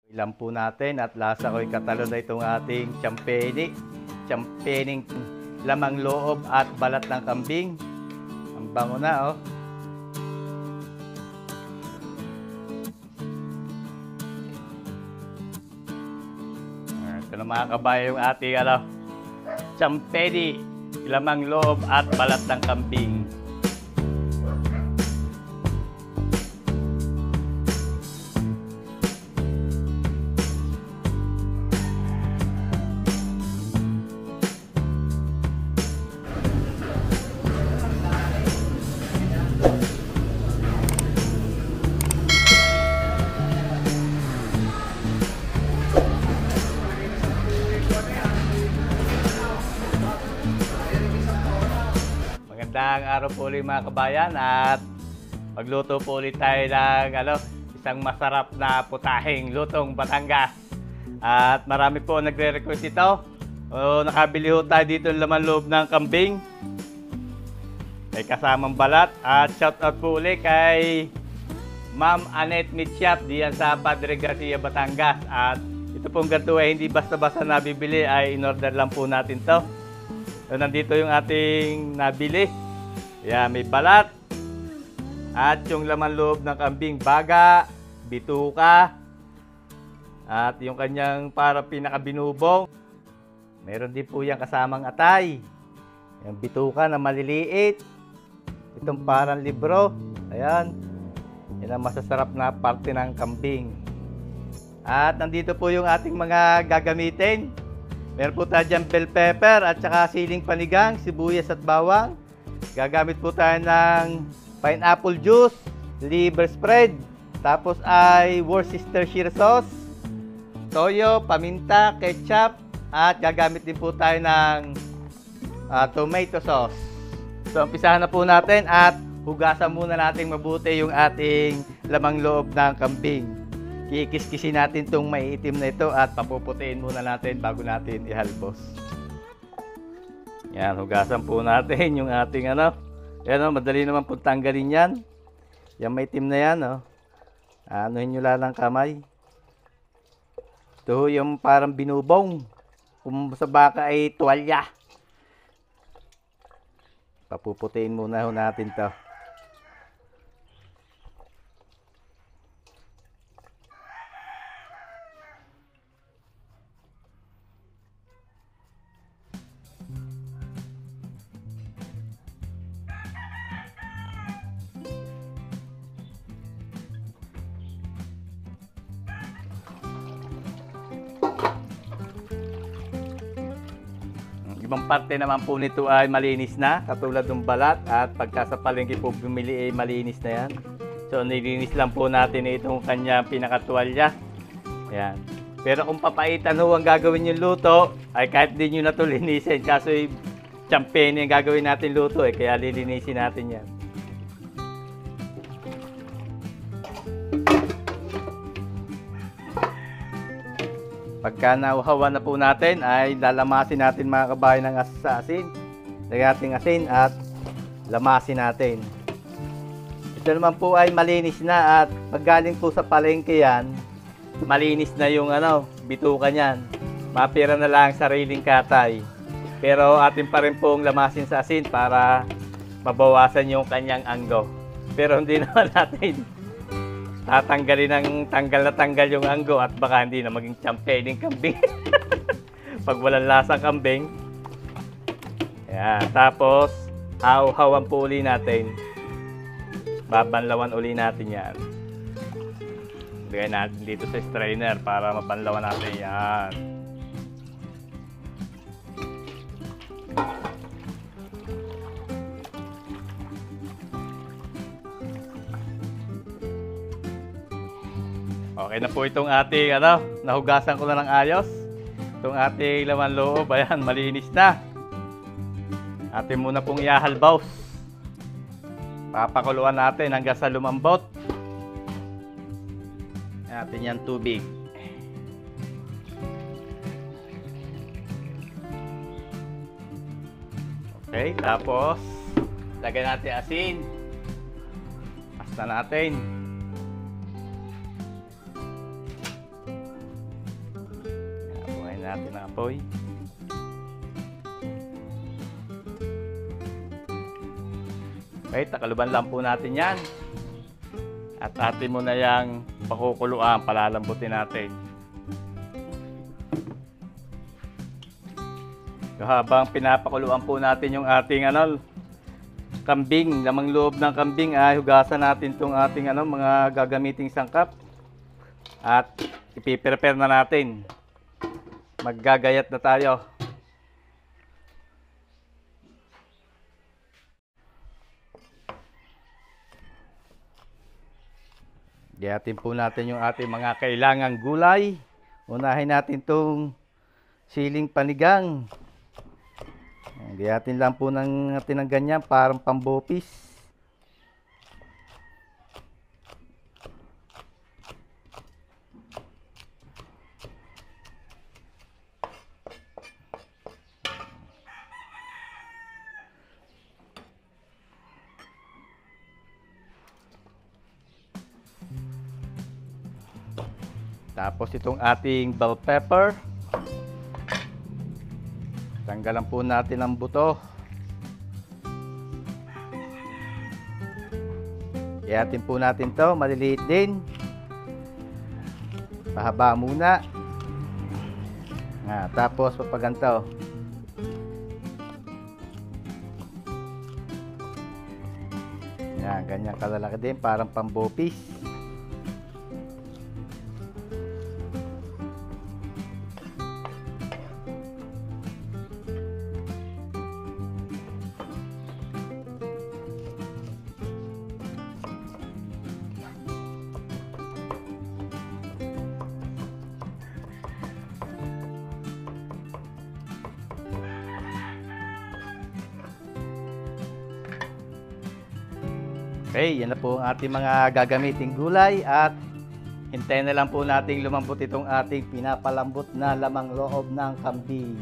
Ilan po natin at lasa ko'y katalo na itong ating champeni. Champening lamang loob at balat ng kambing. Ang bango na, oh. Ito na mga kabayo yung ating champeni lamang loob at balat ng kambing. Magandang araw po ulit mga kabayan at magluto po ulit tayo ng isang masarap na putahing lutong Batangas. At marami po nagre-request ito. Nakabili ho tayo dito ng laman loob ng kambing. May kasamang balat at shoutout po ulit kay Ma'am Annette Mitchap diyan sa Padre Garcia, Batangas. At ito pong ganito ay hindi basta-basta nabibili, ay in-order lang po natin to. So, nandito yung ating nabili. Yan, may balat. At yung laman loob ng kambing, baga, bituka. At yung kanyang para pinakabinubong. Meron din po yung kasamang atay. Yung bituka na maliliit. Itong parang libro. Ayan. Yan ang masasarap na parte ng kambing. At nandito po yung ating mga gagamitin. Meron po tayo dyan bell pepper at saka siling panigang, sibuyas at bawang. Gagamit po tayo ng pineapple juice, liver spread, tapos ay Worcestershire sauce, toyo, paminta, ketchup, at gagamit din po tayo ng tomato sauce. So, umpisahan na po natin at hugasan muna natin mabuti yung ating lamang loob ng kambing. Kikiskisin natin itong maiitim na ito at papuputiin muna natin bago natin ihalbos. Yan, hugasan po natin yung ating Yan, madali naman po tanggalin yan. Yan maitim na yan, anuhin nyo lang ng kamay. Ito yung parang binubong. Kung sa baka ay tuwalya. Papuputiin muna natin to. Ibang parte naman po nito ay malinis na, katulad ng balat, at pagka sa palengke po bumili ay malinis na yan. So nilinis lang po natin itong kanya pinakatuwalya. Ayan. Pero kung papaitan ho ang gagawin yung luto, ay kahit din nyo na ito linisin. Kaso ay champeni ang gagawin natin luto, kaya lilinisin natin yan. Pagka nauhawan na po natin, ay lalamasin natin mga kabayan ng asin. Lagyan natin asin at lamasin natin. Ito naman po ay malinis na at paggaling po sa palengke yan, malinis na yung bituka niyan. Mapira na lang sariling katay. Pero atin pa rin pong lamasin sa asin para mabawasan yung kanyang anggo. Pero hindi naman natin tatanggalin ng tanggal yung anggo at baka hindi na maging champening kambing. Pag walang lasang kambing. Ayan. Tapos, haw-hawan po uli natin. Babanlawan uli natin yan. Bigay natin dito sa strainer para mabanlawan natin yan. Okay na po itong ating nahugasan ko na ng ayos. Itong ating laman loob, ayan, malinis na. Atin muna pong ihahalbaws. Papakuluan natin hanggang sa lumambot. Atin yan tubig. Okay, tapos lagyan natin asin. Pasta natin. natin ang apoy. Okay, takaluban lang po natin yan. At atin mo na yung pakukuluan, palalambutin natin. So, habang pinapakuluan po natin yung ating kambing, lamang loob ng kambing, ay hugasan natin itong ating mga gagamiting sangkap. At ipiprepare na natin. Maggagayat na tayo. Gayatin po natin yung ating mga kailangang gulay. Unahin natin itong siling panigang. Gayatin lang po natin ng ganyan, parang pambopis. Tapos itong ating bell pepper. Tanggalan po natin ang buto. Iatin po natin to, maliliit din. Pahaba muna. Tapos papaganto. Yan, ganyan kalalaki din, parang pambopis. Okay, yan na po ang ating mga gagamiting gulay at hintayin na lang po nating lumambot itong ating pinapalambot na lamang loob ng kambing.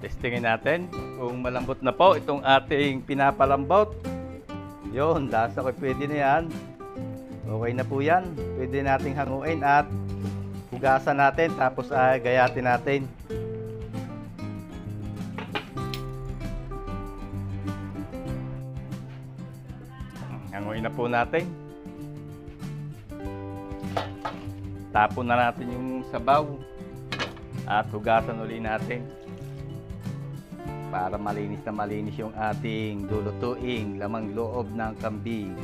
Testingin natin kung malambot na po itong ating pinapalambot. Yun, lasa ko pwede na yan. Okay na po yan. Pwede nating hanguin at hugasan natin tapos gayatin natin. Hanguin na po natin. Tapon na natin yung sabaw at hugasan uli natin. Para malinis na malinis yung ating lulutuing lamang loob ng kambing.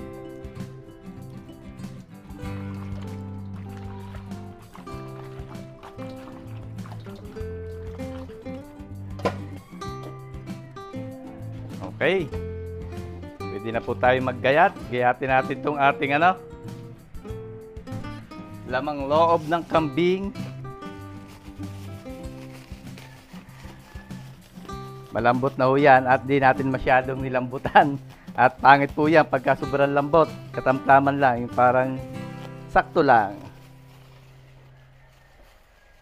Okay. Pwede na po tayo maggayat. Gayatin natin itong ating lamang loob ng kambing. Malambot na ho yan at di natin masyadong nilambutan. At pangit po yan pagka sobrang lambot. Katamtaman lang, yung parang sakto lang.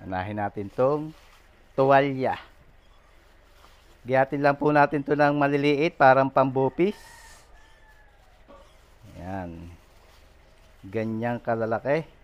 Anahin natin tong tuwalya. Giyatin lang po natin to ng maliliit, parang pambopis. Yan. Ganyang kalalaki.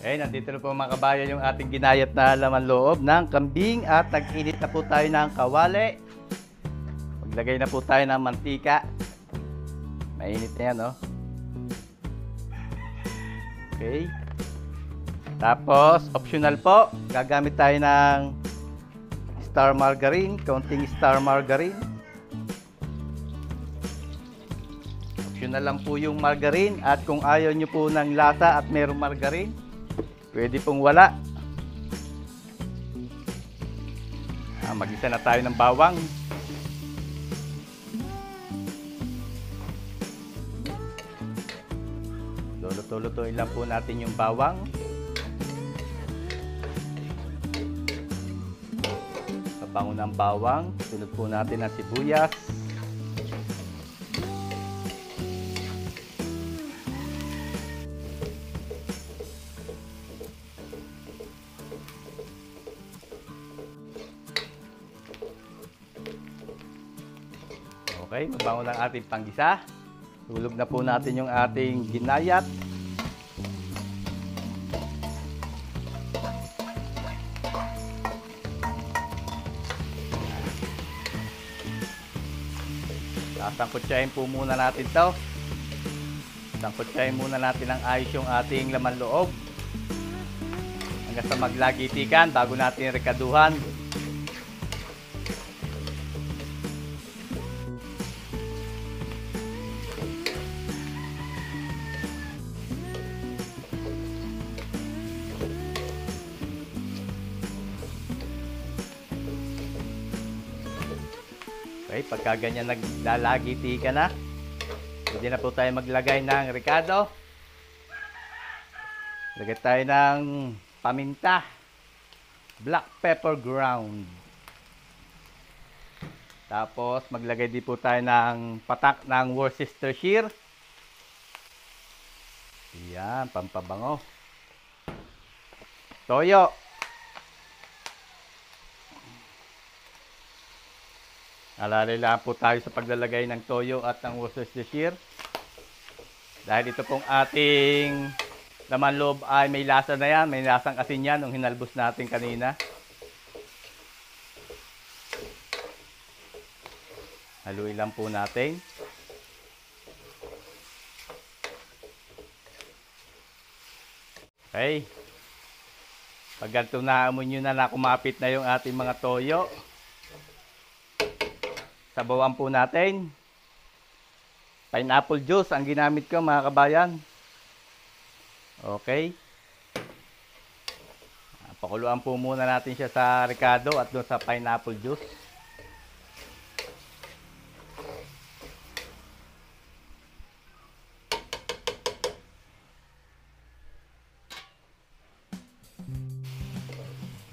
Okay, nandito na po mga kabayan yung ating ginayat na laman loob ng kambing at nag-init na po tayo ng kawali. Maglagay na po tayo ng mantika. Mainit na yan, oh. Okay. Tapos, optional po, gagamit tayo ng star margarine, kaunting star margarine. Optional lang po yung margarine, at kung ayaw nyo po ng lasa at merong margarine, pwede pong wala. Mag-isa na tayo ng bawang. Luto-lutuin lang po natin yung bawang. Kabango ng bawang, sunod po natin ang sibuyas. Okay, mabango ng ating panggisa. Hulog na po natin yung ating ginayat. Sangkutsahin po muna natin to. Sangkutsahin muna natin ang ayos yung ating laman loob. Hanggang sa maglagitikan bago natin rekaduhan. Okay, pagka ganyan naglalagiti ka na, pwede na po tayo maglagay ng ricado. Lagay tayo ng paminta, black pepper ground. Tapos maglagay din po tayo ng patak ng Worcestershire. Yan, pampabango. Toyo. Alalay lang po tayo sa paglalagay ng toyo at ng Worcestershire. Dahil ito pong ating laman loob ay may lasa na yan. May lasang asin yan nung hinalbos natin kanina. Haluin lang po natin. Okay. Pag ganito naamoy nyo na kumapit na yung ating mga toyo, sabawan po natin. Pineapple juice ang ginamit ko, mga kabayan. Okay. Pakuluan po muna natin siya sa ricado at doon sa pineapple juice.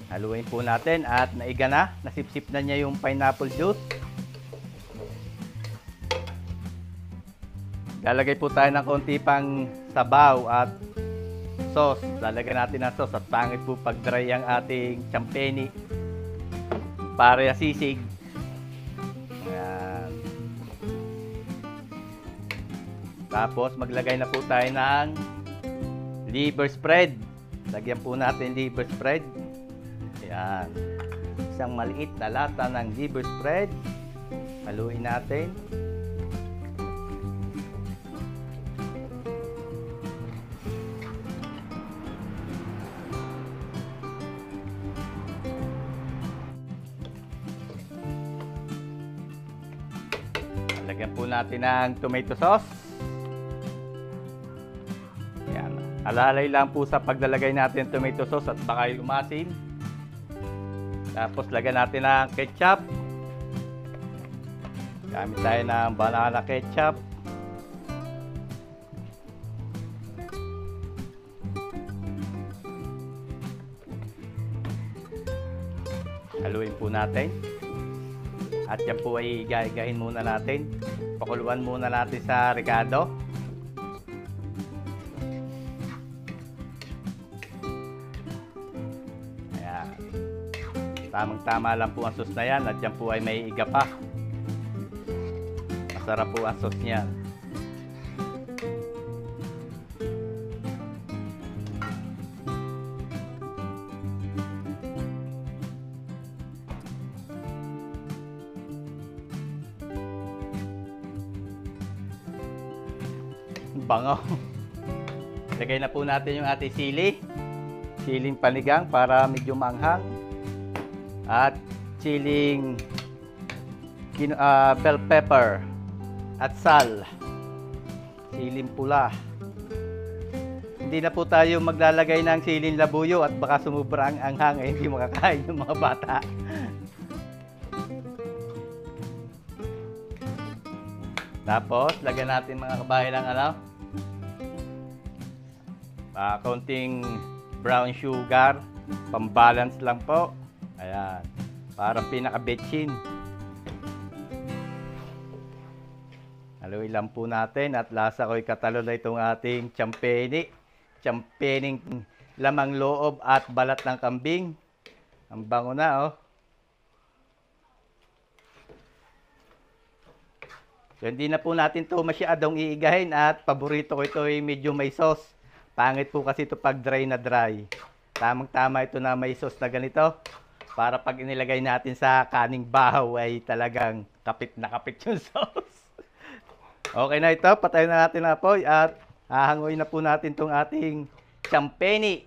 Haluin po natin at naiga na. Nasipsip na niya yung pineapple juice. Lalagay po tayo ng konti pang sabaw at sauce. Lalagyan natin ng sauce at pangit po pag dry ang ating champeni para sisig. Ayan. Tapos maglagay na po tayo ng liver spread. Lagyan po natin liver spread. Ayan. Isang maliit na lata ng liver spread. Haluin natin. Lagyan po natin ng tomato sauce. Ayan. Alalay lang po sa paglalagay natin ng tomato sauce at baka lumasin. Tapos lagyan natin ng ketchup. Gamit tayo ng banana ketchup. Haluin po natin. At yan po ay igahin muna natin. Pakuluan muna natin sa ricado. Ayan. Tamang-tama lang po ang sauce na yan. At yan po ay may iga pa. Masarap po ang sauce niyan. Bango. Lagay na po natin yung ating sili. Siling panigang para medyo manghang. At siling bell pepper at sal. siling pula. Hindi na po tayo maglalagay ng siling labuyo at baka sumubra ang anghang eh, hindi makakain yung mga bata. Tapos, lagyan natin mga kabayan ng ano, kaunting brown sugar, pambalance lang po. Ayan, parang pinaka-betchin. Haluin lang po natin at lasa ko'y katalo na itong ating champeni. Champening lamang loob at balat ng kambing. Ang bango na, oh. So, hindi na po natin ito masyadong iigahin at paborito ko ito ay medyo may sauce. Pangit po kasi ito pag dry na dry. Tamang-tama ito na may sauce na ganito. Para pag inilagay natin sa kaning bahaw ay talagang kapit na kapit yung sauce. Okay na ito, patayin na natin ang apoy at hahanguin na po natin itong ating champeni.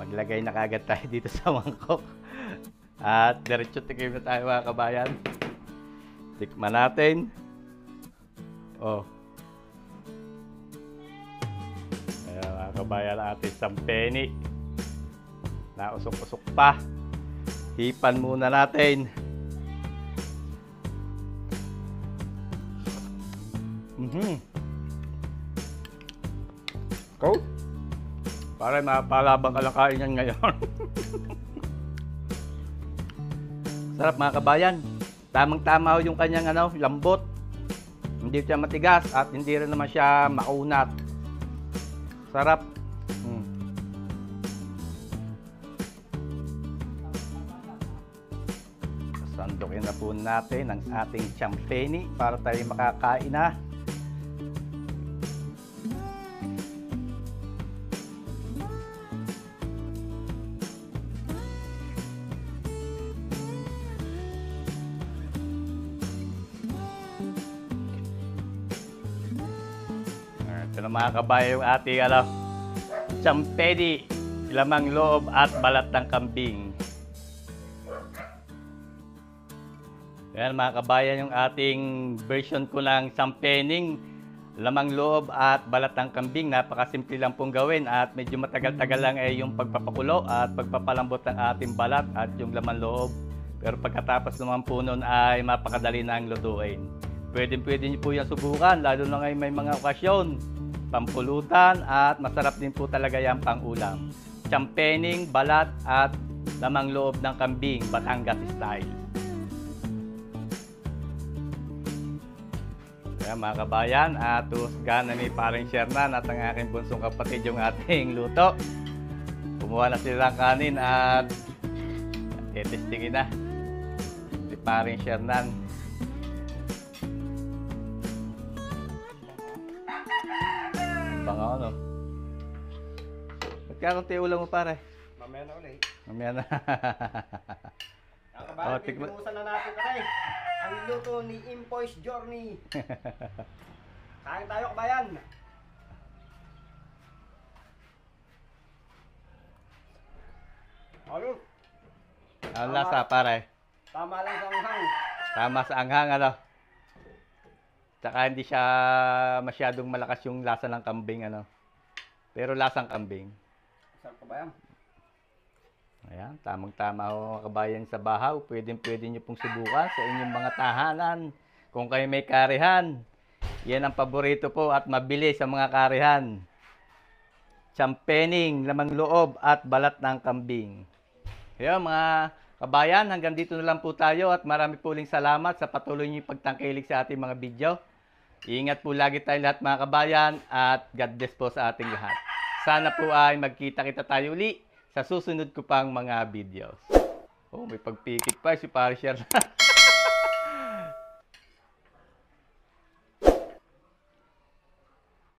Maglagay na kagad tayo dito sa mangkok. At diretso tikim na tayo mga kabayan. Tikman natin. Oh. Ayan mga kabayan, ang ating champeni. Nausok-usok pa. Hipan muna natin. Go. Para mapalabang kalakain yan ngayon. Sarap mga kabayan. Tamang-tama yung kanyang lambot. Hindi siya matigas at hindi rin naman siya maunat. Sarap. Sandukin na po natin ang ating champeni para tayo makakain na. Ito na mga kabayan yung ating champeni, lamang loob at balat ng kambing. Yan mga kabayan yung ating version ko ng champening, lamang loob at balat ng kambing. Napakasimple lang pong gawin at medyo matagal-tagal lang yung pagpapakulo at pagpapalambot ng ating balat at yung laman loob. Pero pagkatapos naman po nun ay mapakadali na ang lutuin. Pwede niyo po yan subukan, lalo na ngayon may mga okasyon, pampulutan at masarap din po talaga yan pang ulam. Champening, balat at lamang loob ng kambing, Batangas style. Kaya mga kabayan, at husgahan na ni paring Shernan at ang aking bunsong kapatid yung ating luto. Kumuha na silang kanin at testingin na si paring Shernan. Bangaw, no? Ba't ka konti ulam mo, pare? Mamaya na ulit. Mamaya na. Kabayan, pinuusan na natin kasi ang luto ni Impoy's Journey. Kain tayo, kabayan. Ayun. Ang lasa, pare? Tama lang sa anghang. Tama sa anghang, Tsaka hindi siya masyadong malakas yung lasa ng kambing, Pero lasang kambing. Sarap, kabayan. Ayan, tamang-tama mga kabayan sa bahaw. Pwede nyo pong subukan sa inyong mga tahanan. Kung kayo may karihan, yan ang paborito po at mabilis sa mga karihan. Champening, lamang loob at balat ng kambing. Ayan mga kabayan, hanggang dito na lang po tayo at marami po uling salamat sa patuloy nyo pagtangkilik sa ating mga video. Ingat po lagi tayo lahat mga kabayan at God bless po sa ating lahat. Sana po ay magkita-kita tayo uli sa susunod ko pang mga videos. Oh, may pagpikit pa si Pare Shernan.